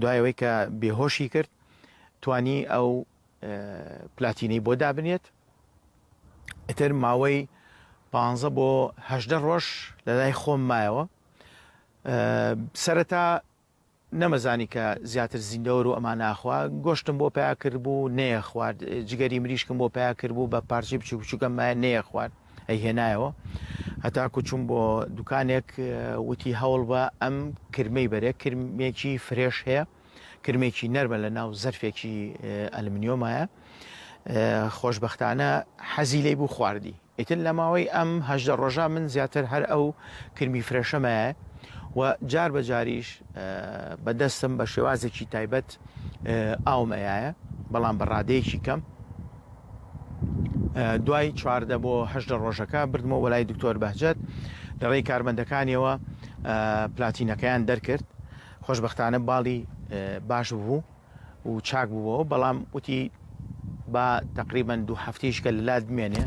دوایەوەی کە بێهۆشی کرد توانی ئەو پلاتینەی بۆ دابنێت ئەتر ماوەی 15 بۆ 18 ڕۆژ لە لای خۆم مایەوە سەرەتا نەمەزانی کە زیاتر زیندەوەر و ئەمان ناخوا گۆشتم بۆ پیا کرد بوو نەیە خوارد جگەری مریشکم بۆ پیا کرد بوو بە پارچی بچوو بچووکەم مایە نەیە خوارد ئەی هێنایەوە هەتا کوچوم بۆ دوکانێک وتی هەوڵ بە ئەم کرمەی بەرێ کرمێکی فرێش هەیە کرمێکی نەرمە لە ناو زەرفێکی ئەلمنیۆمایە خۆشببختانە حەزی لێی بوو خواردی ئیتر لە ماوەی ئەم هەژدە ڕۆژە من زیاتر هەر ئەو کرمی فرێشەمایە و جار بە جاریش بەدەستم بە شێوازێکی تایبەت ئاومەیە بەڵام بە ڕادەیەکی کەم دوای 14 بۆ 18 ڕۆژەکە بردمەوە وەلای دکتۆر بەهجەت لە ڕێی کارمەندەکانیەوە پلاتینەکەیان دەرکرد خۆشببختانە باڵی باش بوو و چاک بووەوە بەڵام وتی با تقریبان 2 هەفتەیشکە لەلات بمێنێ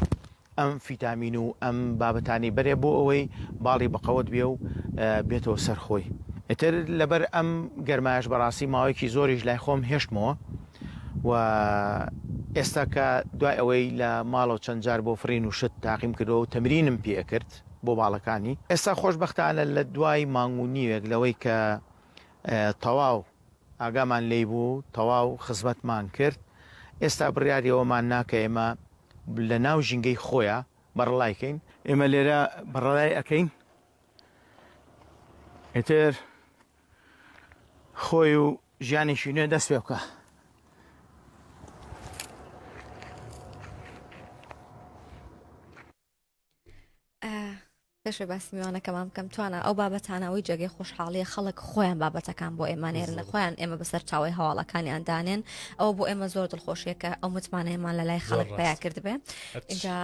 ئەم فیتامین و ئەم بابەتانی بەرێ بۆ ئەوەی باڵی بەقەوت بێ و بێتەوە سەرخۆی ئێتر لەبەر ئەم گەرمایش بەڕاستی ماوەیەکی زۆریش لای خۆم هێشتمەوە و ئێستا کە دوای ئەوەی لە ماڵەوە چەند جار بۆ فرین و شت تاقیم کردەوە و تەمرینم پێ کرد بۆ باڵەکانی ئێستا خۆشببختانە لە دوای مانگ و نیوێک لەوەی کە تەواو ئاگامان لێی بوو تەواو خزمەتمان کرد ئێستا بڕیاریەوەمان ناکە ئێمە لە ناو ژینگەی خۆیە بەڕڵایکەین ئێمە لێرە بەڕڵای ئەەکەین ئێتر خۆی و ژیانێکی نوێ دەست پێ بکە پێشێ باسی میوانەکەمان بکەم توانە ئەو بابەتانەوەی جێگەی خۆشحاڵیە خەڵک خۆیان بابەتەکان بۆ ئێمانێرن خۆیان ئێمە بەسەر چاوی هەواڵەکانیان دانێن ئەوە بۆ ئێمە زۆر دڵخۆشیەکە ئەو متمانەیەمان لە لای خەڵک پیا کرد بێ اینجا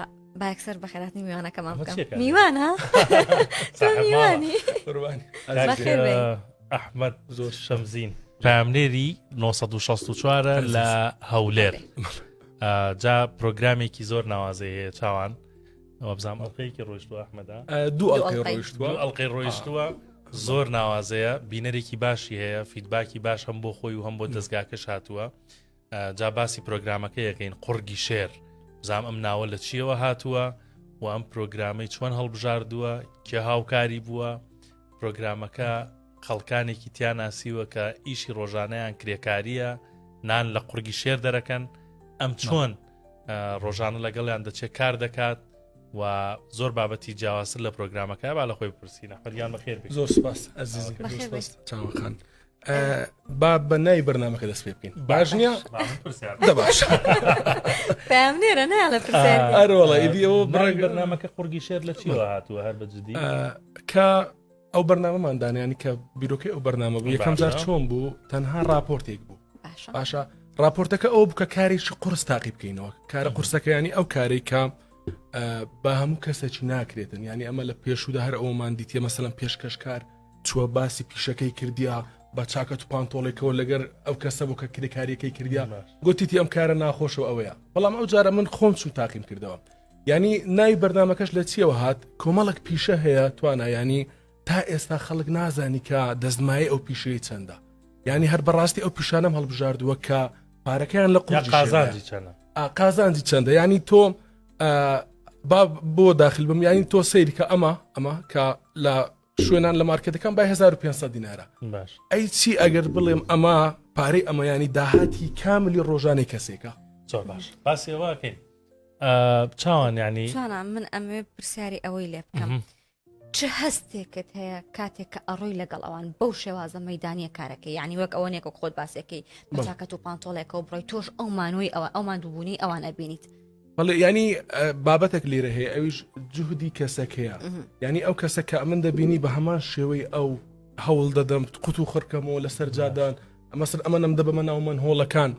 باەکسەر بە خێراتنی میوانەکەمان بکەم میوانە میوانی ئەحمەد زۆر شەمزین پامنێری 964 لە هەولێر جا پرۆگرامێکی زۆر ناوازەیە چاوان بزانام ئەڵلقەیەکی ڕۆیشتووە ئەحمەدا دوو ئەڵلقەی ڕۆیشتووە زۆر ناوازەیە بینەرێکی باشی هەیە فیدباکی باش هەم بۆ خۆی و هەم بۆ دەستگاکەش هاتووە جا باسی پرۆگرامەکە یەکەین قورگی شێر بزانام ئەم ناوە لە چیەوە هاتووە و ئەم پرۆگرامەی چۆن هەڵبژاردووە کێ هاوکاری بووە پرۆگرامەکە خەڵکانێکی تیا ناسیوە کە ئیشی ڕۆژانەیان کرێکاریە نان لە قورگی شێر دەرەکەن ئەم چۆن ڕۆژانە لەگەڵیان دەچێت کار دەکات و زۆر بابەتی جیاوازتر لە پرۆگرامەکە با لە خۆی پرسیینە خەریان بەخێر زۆر سپاس عزیزی چاوەخان با بە نای بەرنامەکە دەست پێ بکەین باش نییە باش پامنێرە نە لە ئەرۆڵە ئیدی ئەوە بەرنامەکە قورگی شێر لە چیوە هاتووە هەر بەجددی کە ئەو بەرنامەماندانیانی کە بیرۆکەی ئەو بەرنامە بوو یەکەم جار چۆن بوو تەنها راپۆرتێک بوو باشە راپۆرتەکە ئەو بکە کاریشی قورس تاقی بکەینەوە کارە قورسەکەیانی ئەو کارێک کە بە هەموو کەسێکی ناکرێتن ینی ئەمە لە پێشودا هەر ئەومان دیتە مەسەلەن پێشکەشکار چووە باسی پیشەکەی کردیا بە چاکەت و پانتۆڵێکەوە لەگەر ئەو کەسە بۆ کە کرێکاریەکەی کردیا گوتیتی ئەم کارە ناخۆشەوە ئەوەیە بەڵام ئەو جارە من خۆم چوم تاقیم کردەوە ینی نای بەرنامەکەش لە چیەوە هات کۆمەڵک پیشە هەیە توانە ینی تا ئێستا خەڵک نازانی کە دەستمایە ئەو پیشەی چەندە ینی هەر بەڕاستی ئەو پیشانەم هەڵبژاردووە کە پارەکەیان لە قازانجی چەندە ینی تۆ بۆ داخل بم ینی تۆ سەیری کە ئەمە کە لە شوێنان لە مارکێتەکان با 1500 دینارە ئەی چی ئەگەر بڵێم ئەمە پارەی ئەمە ینی داهاتی کاملی ڕۆژانەی کەسێکە زۆر باش باسیەوەکەین چاوان ینی من ئەمێ پرسیاری ئەوەی لێ بکەم چه هەستێکت هەیە کاتێک کە ئەڕۆی لەگەڵ ئەوان بەو شێوازە مەدانیە کارەکەی یعنی وەک ئەوەنێک خۆت باسەکەی بەچاکەت و پانتۆڵێکەوە بڕۆی تۆش ئەو مانۆی ئەومان دووبوونی ئەوان ئەبینیت بەڵێ ینی بابەتێک لێرە هەیە ئەویش جوهدی کەسەکەیە ینی ئەو کەسە کە من دەبینی بە هەمان شێوەی ئەو هەوڵ دەدەم قوت و خڕکەمەوە لەسەر جادان ئەمەسەر ئەمە نەم دە بە من ناومەن هۆڵەکان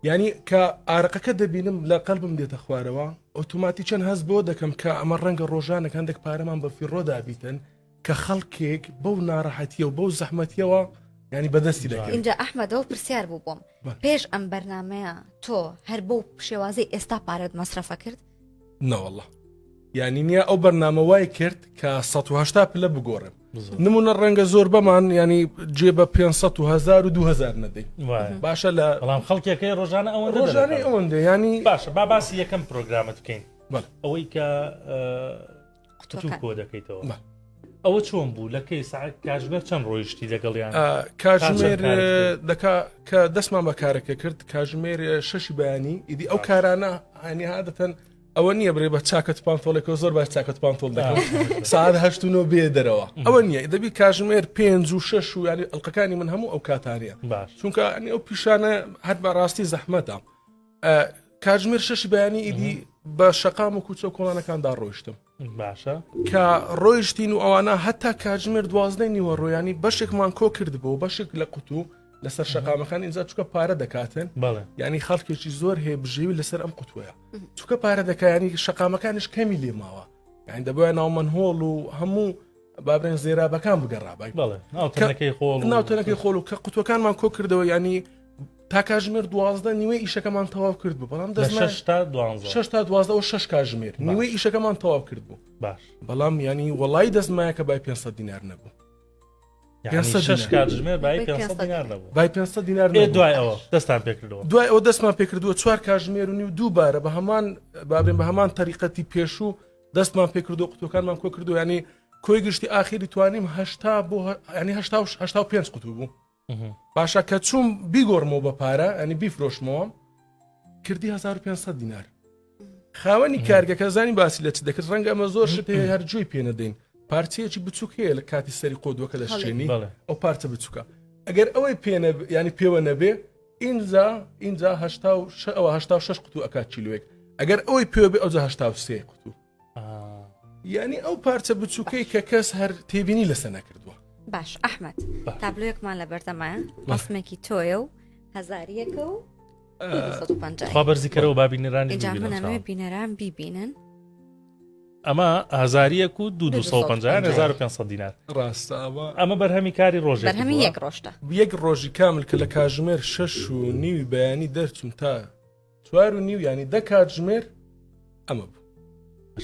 ینی کە ئارەقەکە دەبینم لە قەلبم دێتە خوارەوە ئۆتوماتی چەند هەست بۆ دەکەم کە ئەمە ڕەنگە ڕۆژانەکان دەک پارەمان بە فیڕۆدابیتن کە خەڵکێک بەو ناڕەحەتیە و بەو زەحمەتیەوە ینی بەدەستی دەکەن اینجا ئەحمەدەوە پرسیار بوو بۆم پێش ئەم بەرنمەیە تۆ هەر بەو شێوازەی ئێستا پارەت مەسرەفە کرد نەوەڵڵە ینی نییە ئەو بەرنامە وای کرد کە 180 پلە بگۆڕم نمونە ڕەنگە زۆر بەمان ینی جێ بە 500 و 2000 نەدەی باشە لە بەڵام خەڵکێکەکەی ڕۆژانە ڕۆژانەی ئەوەندە ینی باشە با باسی یەکەم پرۆگرامت بکەین ئەوەی کە کۆ دەکەیتەوە ئەوە چۆن بوو لەکەی ساعت کاژمێر چەند ڕۆیشتی لەگەڵیان کاژمێر دەکا کە دەستمان بە کارەکە کرد کاژمێر 6 بەیانی ئیدی ئەو کارانە هەنی عادەتەن ئەوە نییە برێ بە چاکەت پانتۆڵێکەوە زۆر باش چاکەت پانتۆڵ دەکەم ساعت 8 بێ دەرەوە ئەوە نییە دەبی کاژمێر 5 و 6 و ینی ئەڵلقەکانی من هەموو ئەو کاتانیە چونکە ئەنی ئەو پیشانە هەر بە ڕاستی زەحمەتە کاژمێر 6 بەیانی ئیدی بە شەقام و کوچە کۆڵانەکاندا ڕۆیشتم باشە کە ڕۆیشتین و ئەوانە هەتا کاژمێر 12 نیوە ڕۆیانی بەشێکمان کۆ کردبوو بەشێک لە قوتو لەسەر شەقامەکان ئینجا چووکە پارە دەکاتن ینی خەڵکێکی زۆر هەیە بژێوی لەسەر ئەم قوتوەیە چووکە پارە دەکایانی شەقامەکانش کەمی لێ ماوە یان دەبووە ناومەن هۆڵ و هەموو بابرێن زێرابەکان بگەڕابای ناوتەنەکەی خۆڵ و کە قوتوەکانمان کۆ کردەوە ینی تا کاژمێر 12 نیوەی ئیشەکەمان تەواو کرد بوو بەڵام دەست 6 تا 12 و 6 کاژمێر نیوەی ئیشەکەمان تەواو کرد بوو باش بەڵام ینی وەڵی دەستمایە کە بای 500 دینار نەبوو 6 کاژمێر بای 500 دینار نەبوو بای 500 دینار دوای ئەوە دەستان پێکردەوە دوای ئەو دەستمان پێکردووە 4 کاژمێر و نیو دووبارە بە هەمان بابرێن بە هەمان تەریقەتی پێشوو دەستمان پێکردو قوتوەکانمان کۆ کردو ینی کۆی گشتی ئاخری توانیم 80 بۆ ینی 85 قوتو بوو باشە کە چوم بیگۆڕمەوە بە پارە ئەنی بیفرۆشمەوە کردی 1500 دینار خاوەنی کارگەکە زانی باسی لە چ دەکرد ڕەنگە ئەمە زۆر شت هەیە هەرجووی پێ نەدەین پارچەیەکی بچووک هەیە لە کاتی سەری قۆدوەکە دەشێنی ئەو پارچە بچووکە ئەگەر ئەوەی ینی پێوە نەبێ ئینجا 86 قوتو ئەکات چیلوێک ئەگەر ئەوەی پێوە بێ ئەوجا 83 قوتو یعنی ئەو پارچە بچووکەی کە کەس هەر تێبینی لەسە نەکردووە. باش ئەحمەد تابلۆیەکمان لە بەردەمایە ڕسمێکی تۆیە و هەزاریەکە و خوا بەرزیکەرەوە بابینەرانی ئینجامەوێ بینەران بیبینن ئەمە هەزاریەک و 2500 دینار ڕاستەوە ئەمە بەرهەمی کاری ڕۆژێک بەرهەمی یەک ڕۆژتە یەک ڕۆژی کامل کە لە کاتژمێر 6:30 بەیانی دەرچوم تا 4:30 ینی 10 کاتژمێر ئەمە بوو.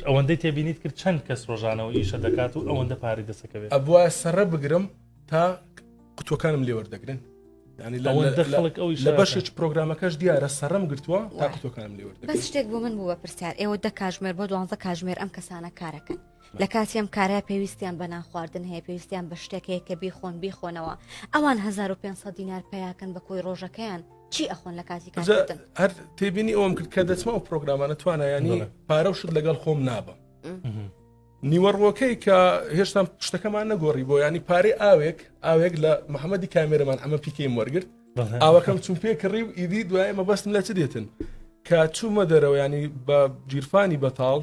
ئەوەندەی تێبینیت کرد چەند کەس ڕۆژانەوە ئیشە دەکات و ئەوەندە پارەی دەسەکەوێت ئەبووە سەرە بگرم تا قوتوەکانم لێ وەردەگرن لە بەشێک پرۆگرامەکەش دیارە سەرم گرتووە تا قوتوەکانم لێ وەردەگرن. بەس شتێک بۆ من بوو بە پرسیار ئێوە 10 کاتژمێر بۆ 12 کاتژمێر ئەم کەسانە کارەکەن لە کاتی ئەم کارە پێویستیان بە نانخواردن هەیە پێویستیان بە شتێکەیە کە بیخۆنەوە ئەوان 1500 دینار پیاکەن بە کۆی ڕۆژەکەیان چی ئەخۆن لە کاتی کاتن هەر تێبینی ئەوم کرد کە دەچمە و پرۆگرامانە توانایانی پارە و شت لەگەڵ خۆم نابم نیوەڕۆکەی کە هێشتا شتەکەمان نەگۆڕی بۆ ینی پارەی ئاوێک لە محەممەدی کامێرەمان ئەمە پیکەی وەرگرت ئاوەکەم چون پێ کڕی و ئیدی دوای مە بەستم لە چ دێتن کە چوومە دەرەوە ینی بە جیرفانی بەتاڵ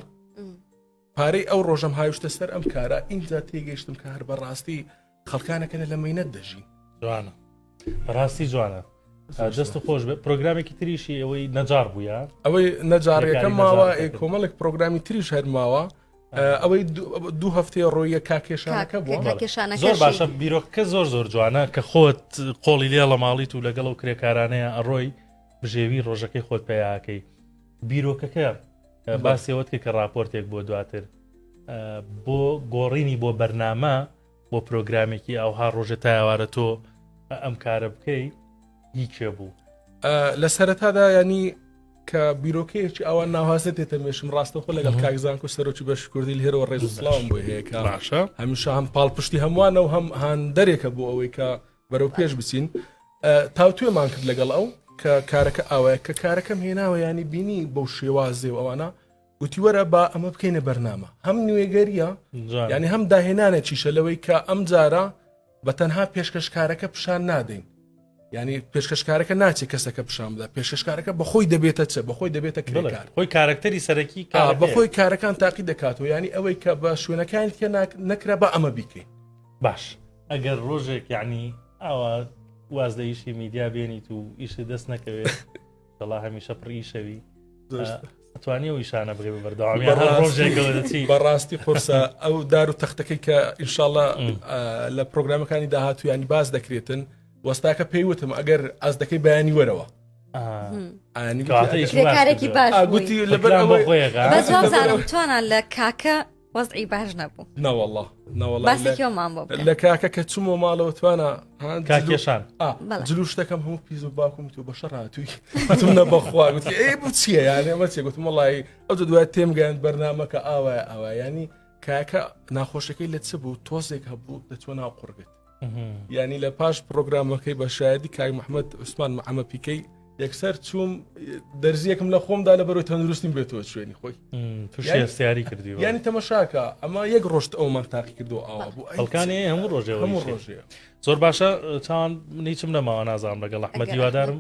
پارەی ئەو ڕۆژەم هاوشتە سەر ئەم کارە اینجا تێگەیشتم کە هەر بەڕاستی خەڵکانەکەنە لە مەینەت دەژین جوانە ڕاستی جوانە دەست خۆش بێ پرۆگرامی تریشی ئەوەی نەجار بووە ئەوەی نەجارەکە ماوە کۆمەڵێک پرۆگرامی تریش هەر ماوە ئەوەی 2 هەفتەیە ڕۆیە کاکێشانەکە بووە زۆر باشە بیرۆکە زۆر جوانە کە خۆت قۆڵی لێ لە ماڵیت و لەگەڵ و کرێکارانەیە ئەڕۆی بژێوی ڕۆژەکەی خۆت پێیاکەی بیرۆکەکە باسیەوەت کە راپۆرتێک بۆ دواتر بۆ گۆڕینی بۆ بەرنامە بۆ پرۆگرامێکی ئەوها ڕۆژە تا ئەوارە تۆ ئەم کارە بکەی هیچێ بوو لە سەرەتادا ینی کە بیرۆکەیەکی ئەوان ناوازە دێتە مێشم ڕاستەخۆ لەگەڵ کاگزانک و سەرۆکی بەش کوردی لێرەوە ڕێز سلااوم بۆ هەیە باشە هەمیشە هەم پاڵپشتی هەمووانە و هەم هاندەرێکە بۆ ئەوەی کە بەرەو پێش بچین تاوتوێمان کرد لەگەڵ ئەو کە کارەکە ئاوەیە کە کارەکەم هێناوە ینی بینی بەو شێوازێ و ئەوانە گوتی وەرە با ئەمە بکەینە بەرنامە هەم نوێگەریە ینی هەم داهێنانە چیشە لەوەی کە ئەم جارە بە تەنها پێشکەشکارەکە پیشان نادەین ینی پێشکەشکارەکە ناچێت کەسەکە پیشان بدە پێشکەشکارەکە بەخۆی دەبێتە چە بەخۆی دەبێتە کرێکار خۆی کارکتەری سەرەکی بەخۆی کارەکان تاقی دەکاتەوە ینی ئەوەی کە بە شوێنەکانی تێ نەکرا بە ئەمە بیکەین باش ئەگەر ڕۆژێک یعنی ئەوە وازدەیشی میدیا بێنیت و ئیشە دەست نەکەوێت دەڵا هەمیشە پڕئیشەوی ئەتوانی و ئیشانە بگەی بەردەوامی ڕۆژێکەوە دەچی بەڕاستی قورسە ئەو دار و تەختەکەی کە ئینشاءڵڵا لە پرۆگرامەکانی داهاتوو ینی باز دەکرێتن وەستاکە پێیوتم ئەگەر ئەس دەکەی بەیانی وەرەوە کارێکی باش گوتی لەبەر بەزانم توانان لە کاکە وەزعی باش نەبوو نەوەڵڵا باسێکیەوەمان بۆ لە کاکە کە چوومە ماڵەوە توانە کاکێشان جلوش دەکەم هەموو پیز و باکوم تو بە شەڕاتووی هەتم نەبەخوا گوتی ئەی بۆ چییە یانێ ئەمە چێ گوتم وەڵی ئەو دوای تێمگەیاند بەرنامەکە ئاوە ینی کاکە ناخۆشەکەی لە چ بوو تۆزێک هەبوو دەچوە ناو قورگت ینی لە پاش پرۆگرامەکەی بە شایدی کاک محەممەد عوسمان ئەمە پیکەی یەکسەر چوم دەرزیەکم لە خۆمدا لە بەرەوەی تەندروستیم بێتەوە شوێنی خۆی سیاری کردی ینی تەمەشاکە ئەمە یەک ڕۆژت ئەومان تاقی کردو ئاوا بوو ئەڵکانی هەموو ڕۆژێ زۆر باشە چاوان نیچم نەماوە نازانم لەگەڵ ئەحمەد هیوادارم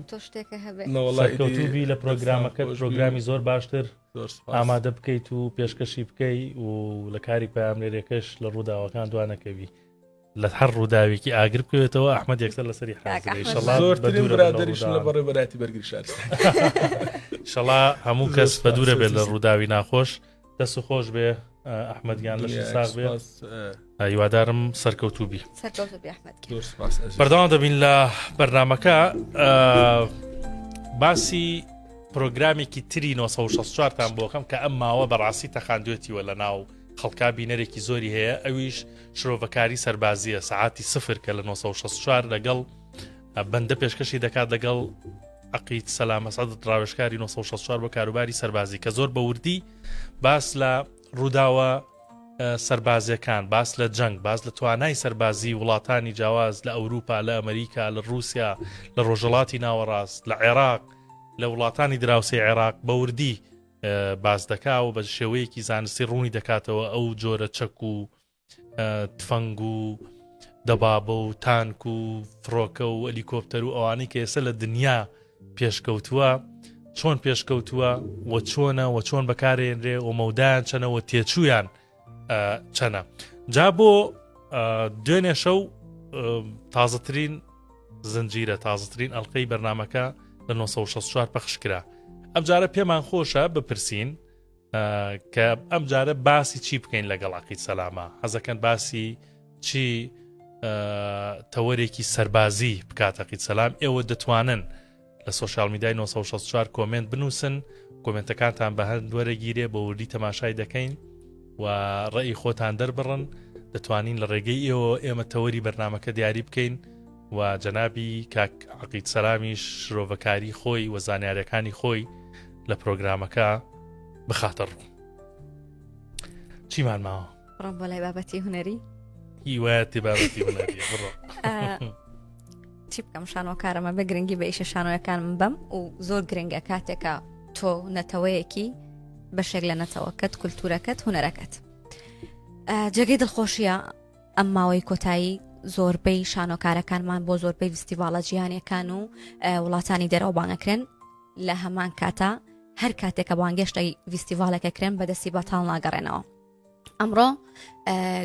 کەوتوبی لە پرۆگرامەکە پرۆگرامی زۆر باشتر ئامادە بکەیت و پێشکەشی بکەی و لە کاری پاملێرێکەش لە ڕووداوەکان دوانەکەوی لە هەر ڕووداوێکی ئاگر بکوێتەوە ئەحمەد یەکسەر لەسەری زۆرترین برادریشن لە بەڕێ بەراتی بەرگری شار شەڵا هەموو کەس بە دوورە بێت لە ڕووداوی ناخۆش دەست و خۆش بێ ئەحمەدیان لەش ساغ بێ هیوادارم سەرکەوتوبی بەردەوام دەبین لە بەرنامەکە باسی پرۆگرامێکی تری 1964 تان بۆکەم کە ئەم ماوە بەڕاستی تەخاندوێتیوە لە ناو خەڵکا بینەرێکی زۆری هەیە ئەویش شرۆڤەکاری سەربازیە سەعاتی سفر کە لە 1964 لەگەڵ بەندە پێشکەشی دەکات لەگەڵ عەقید سەلامە سەعەدت ڕاوێژکاری 1964 بۆ کاروباری سەربازی کە زۆر بە وردی باس لە ڕووداوە سەربازیەکان باس لە جەنگ باس لە توانای سەربازی وڵاتانی جیاواز لە ئەوروپا لە ئەمریکا لە رووسیا لە ڕۆژهەڵاتی ناوەڕاست لە عێراق لە وڵاتانی دراوسەی عێراق بە وردی باز دەکا و بە شێوەیەکی زانستی ڕوونی دەکاتەوە ئەو جۆرە چەک و تفەنگ و دەبابە و تانک و فڕۆکە و ئەلیکۆپتەر و ئەوانەی کە ئێستا لە دنیا پێشکەوتووە چۆن پێشکەوتووە و چۆنە و چۆن بەکارێنرێ و مەودایان چەنەوە تێچوویان چەنە جا بۆ دوێنێ شەو تازەترین زنجیرە تازەترین ئەڵلقەی بەرنمەکە لە 1964 پەخشکرا ئەم جارە پێمان خۆشە بپرسین کە ئەم جارە باسی چی بکەین لەگەڵ عەقید سەلامە حەزەکەن باسی چی تەوەرێکی سەربازی بکات عەقید سەلام ئێوە دەتوانن لە سۆشال میدیای 1964 کۆمنت بنووسن کۆمنتەکانتان بە هەند وەرەگیرێ بە وردی تەماشای دەکەین و ڕێی خۆتان دەربڕن دەتوانین لە ڕێگەی ئێمە تەوەری بەرنمەکە دیاری بکەین و جەنابی کاک عەقید سەلامیش شرۆڤەکاری خۆی و زانیاریەکانی خۆی لە پرۆگرامەکە بخاتە ڕوو چیمان ماوە بڕۆم بۆ لای بابەتی هونەری هیوایەتی بابەتی هونەریە بڕۆ چی بکەم شانۆکارەمە بە گرنگی بە ئیشە شانۆیەکان من بەم و زۆر گرنگە کاتێکە تۆ نەتەوەیەکی بەشێک لە نەتەوەکەت کولتورەکەت هونەرەکەت جێگەی دڵخۆشیە ئەم ماوەی کۆتایی زۆربەی شانۆکارەکانمان بۆ زۆربەی فستیڤالە جیهانیەکان و وڵاتانی دەرەوە بانگەکرێن لە هەمان کاتە هەر کاتێکە بانگەشتەی فستیڤالەکە کرێن بەدەستی بەتاڵ ناگەڕێنەوە ئەمڕۆ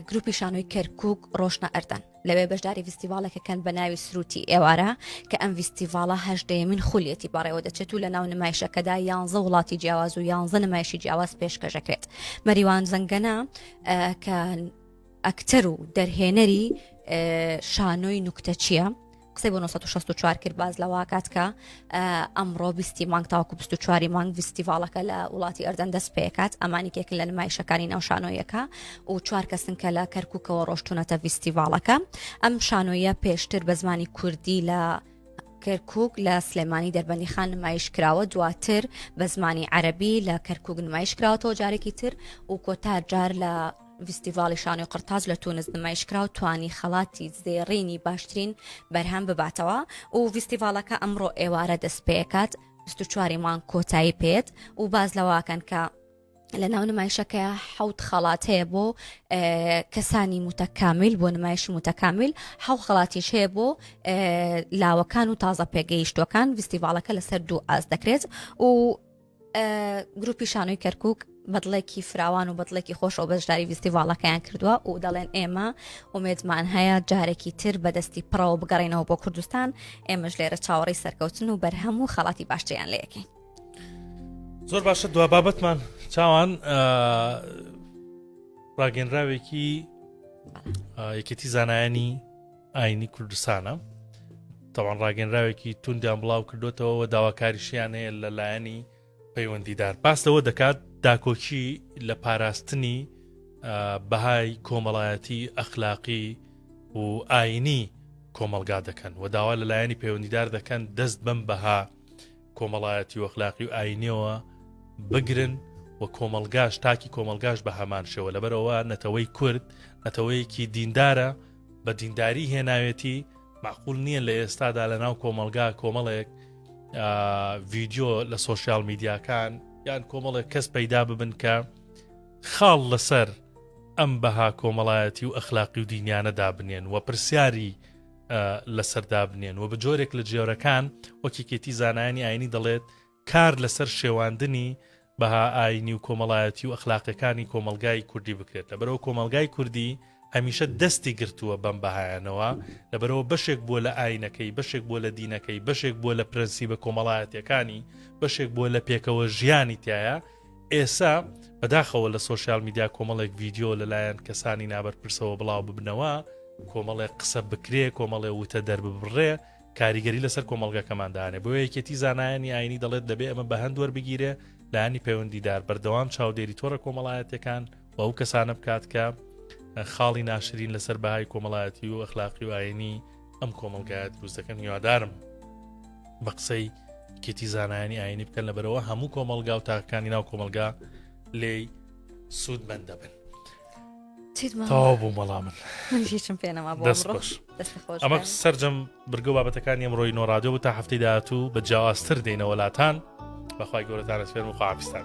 گروپی شانۆی کەرکووک ڕۆشنە ئەردەن لەوێ بەشداری فستیڤالەکەکەن بە ناوی سروتی ئێوارە کە ئەم فستیڤالە هەژدەیەمین خولیەتی بەڕێوە دەچێت و لە ناو نمایشەکەدا 11 وڵاتی جیاواز و 11 نمایشی جیاواز پێشکەشەکرێت مەریوان زەنگەنە کە ئەکتەر و دەرهێنەری شانۆی نوکتە چییە قسەی بۆ 1964 کرد باز لەوە کات کە ئەمڕۆ 20 مانگ تاوەکو 24 مانگ فستیڤالەکە لە وڵاتی ئەردەن دەست پێکات ئەمانی کێکن لە نمایشەکانی ناو شانۆیەکە و 4 کەسن کە لە کەرکووکەوە ڕۆشتونەتە فستیڤالەکە ئەم شانۆیە پێشتر بە زمانی کوردی لە کەرکووک لە سلێمانی دەربەندیخان نمایش کراوە دواتر بە زمانی عەرەبی لە کەرکووک نمایش کراوەتەوە جارێکی تر و کۆتا جار لە فستیڤالی شانۆی قرتاز لە تونس نمایش کرا و توانی خەڵاتی زێڕینی باشترین بەرهەم بباتەوە و فستیڤالەکە ئەمڕۆ ئێوارە دەست پێکات 24 مانگ کۆتایی پێت و باز لەواکەن کە لە ناو نمایشەکە 7 خەڵات هەیە بۆ کەسانی متەکامل بۆ نمایشی متەکامل 7 خەڵاتیش هەیە بۆ لاوەکان و تازە پێگەیشتوەکان فستیڤالەکە لەسەر 2 ئاز دەکرێت و گروپی شانۆی کەرکووک بەدڵێکی فراوان و بەدڵێکی خۆشەوە بەشداری فستیڤالەکەیان کردووە و دەڵێن ئێمە ئومێدمان هەیە جارێکی تر بەدەستی پڕەوە بگەڕێنەوە بۆ کوردستان ئێمەش لێرە چاوەڕێی سەرکەوتن و بەرهەم و خەڵاتی باشتریان لێ یەکەین زۆر باشە دوا بابەتمان چاوان ڕاگەنراوێکی یەکێتی زانایانی ئاینی کوردستانە تاوان ڕاگەنراوێکی توندیان بڵاو کردوتەوە و داواکاریشیان هەیە لە لایەنی پەیوەندیدار پاسەوە دەکات داکۆکی لە پاراستنی بەهای کۆمەڵایەتی ئەخلاقی و ئاینی کۆمەلگا دەکەن و داوا لە لایەنی پەیوەندیدار دەکەن دەست بەم بەها کۆمەڵایەتی و ئەخلاقی و ئاینیەوە بگرن و کۆمەلگاش تاکی کۆمەلگاش بە هەمان شێوە لەبەرەوە نەتەوەی کورد نەتەوەیەکی دیندارە بە دینداری هێناوێتی معقول نییە لە ئێستادا لە ناو کۆمەلگا کۆمەڵێک ڤیدیۆ لە سۆشیال میدیاکان یان کۆمەڵێک کەس پەیدا ببن کە خاڵ لەسەر ئەم بەها کۆمەڵایەتی و ئەخلاقی و دینیانە دابنێن و پرسیاری لەسەر دابنێن و بە جۆرێک لە جێورەکان وەکیکێتی زانایانی ئاینی دەڵێت کار لەسەر شێواندنی بەها ئاینی و کۆمەڵایەتی و ئەخلاقەکانی کۆمەلگای کوردی بکرێت لەبەرەوە کۆمەلگای کوردی هەمیشە دەستی گرتووە بەم بەهایانەوە لەبەرەوە بەشێک بۆ لە ئاینەکەی بەشێک بۆ لە دینەکەی بەشێک بۆ لە پرەنسیبە کۆمەڵایەتیەکانی بەشێک بۆ لە پێکەوە ژیانی تایە ئێسا بەداخەوە لە سۆشیال میدیا کۆمەڵێک ڤیدیۆ لەلایەن کەسانی نابەرپرسەوە بڵاو ببنەوە کۆمەڵێک قسە بکرێ کۆمەڵێ وتە دەرببڕێ کاریگەری لەسەر کۆمەلگەکەماندانێ بۆ یەکێتی زانایانی ئاینی دەڵێت دەبێ ئەمە بە هەند وەربگیرێ لایانی پەیوەندیدار بەردەوام چاودێری تۆڕە کۆمەڵایەتەکان و ئەو کەسانە بکات کە خاڵی ناشرین لەسەر بەهای کۆمەڵایەتی و ئەخلاقی و ئاینی ئەم کۆمەلگایە دروست دەکەن هیوادارم بە قسەی کێتی زانایانی ئاینی بکەن لەبەرەوە هەموو کۆمەلگا و تاقەکانی ناو کۆمەلگا لێی سوودمەند دەبن تەواو بوو مەڵا من دەست بەش ئەمە سەرجەم برگە و بابەتەکانی ئەمڕۆی نۆڕادیۆ بوو تا هەفتەی داهاتوو بە جیاوازتر دێنە وڵاتان بەخوای گەورەتان ئەسپێرم و خواحافیزتان